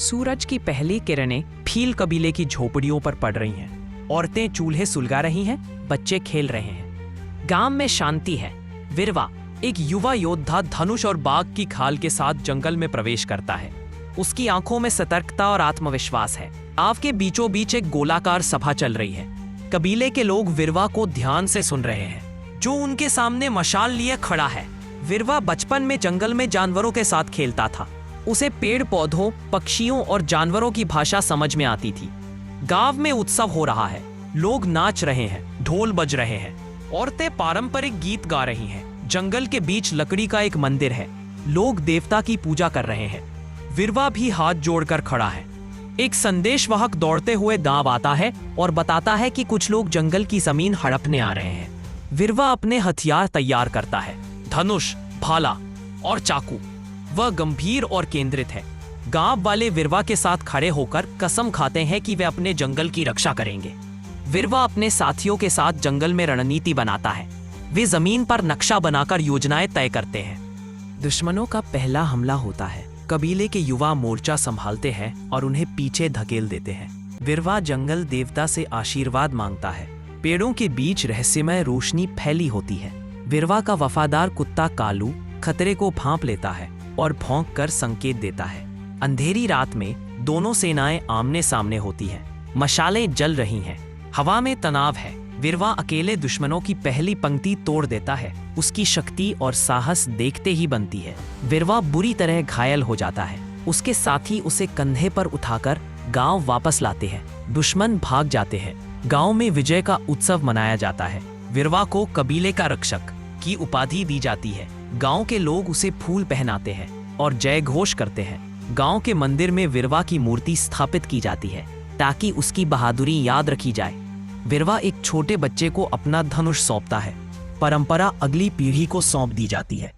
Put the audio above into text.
सूरज की पहली किरणें भील कबीले की झोपड़ियों पर पड़ रही हैं। औरतें चूल्हे सुलगा रही हैं, बच्चे खेल रहे हैं। गांव में शांति है। विरवा, एक युवा योद्धा, धनुष और बाघ की खाल के साथ जंगल में प्रवेश करता है। उसकी आंखों में सतर्कता और आत्मविश्वास है। गांव के बीचों बीच एक गोलाकार सभा चल रही है। कबीले के लोग विरवा को ध्यान से सुन रहे हैं, जो उनके सामने मशाल लिए खड़ा है। विरवा बचपन में जंगल में जानवरों के साथ खेलता था। उसे पेड़ पौधों, पक्षियों और जानवरों की भाषा समझ में आती थी। गांव में उत्सव हो रहा है। लोग नाच रहे हैं, ढोल बज रहे हैं, औरतें पारंपरिक गीत गा रही हैं। जंगल के बीच लकड़ी का एक मंदिर है। लोग देवता की पूजा कर रहे हैं। विरवा भी हाथ जोड़कर खड़ा है। एक संदेशवाहक दौड़ते हुए गांव आता है और बताता है कि कुछ लोग जंगल की जमीन हड़पने आ रहे हैं। विरवा अपने हथियार तैयार करता है, धनुष, भाला और चाकू। वह गंभीर और केंद्रित है। गांव वाले विरवा के साथ खड़े होकर कसम खाते हैं कि वे अपने जंगल की रक्षा करेंगे। विरवा अपने साथियों के साथ जंगल में रणनीति बनाता है। वे जमीन पर नक्शा बनाकर योजनाएं तय करते हैं। दुश्मनों का पहला हमला होता है। कबीले के युवा मोर्चा संभालते हैं और उन्हें पीछे धकेल देते हैं। विरवा जंगल देवता से आशीर्वाद मांगता है। पेड़ों के बीच रहस्यमय रोशनी फैली होती है। विरवा का वफादार कुत्ता कालू खतरे को भांप लेता है और भौंक कर संकेत देता है। अंधेरी रात में दोनों सेनाएं आमने सामने होती हैं। मशालें जल रही हैं। हवा में तनाव है। विरवा अकेले दुश्मनों की पहली पंक्ति तोड़ देता है। उसकी शक्ति और साहस देखते ही बनती है। विरवा बुरी तरह घायल हो जाता है। उसके साथी उसे कंधे पर उठाकर गांव वापस लाते हैं। दुश्मन भाग जाते हैं। गांव में विजय का उत्सव मनाया जाता है। विरवा को कबीले का रक्षक की उपाधि दी जाती है। गांव के लोग उसे फूल पहनाते हैं और जय घोष करते हैं। गांव के मंदिर में विरवा की मूर्ति स्थापित की जाती है ताकि उसकी बहादुरी याद रखी जाए। विरवा एक छोटे बच्चे को अपना धनुष सौंपता है। परंपरा अगली पीढ़ी को सौंप दी जाती है।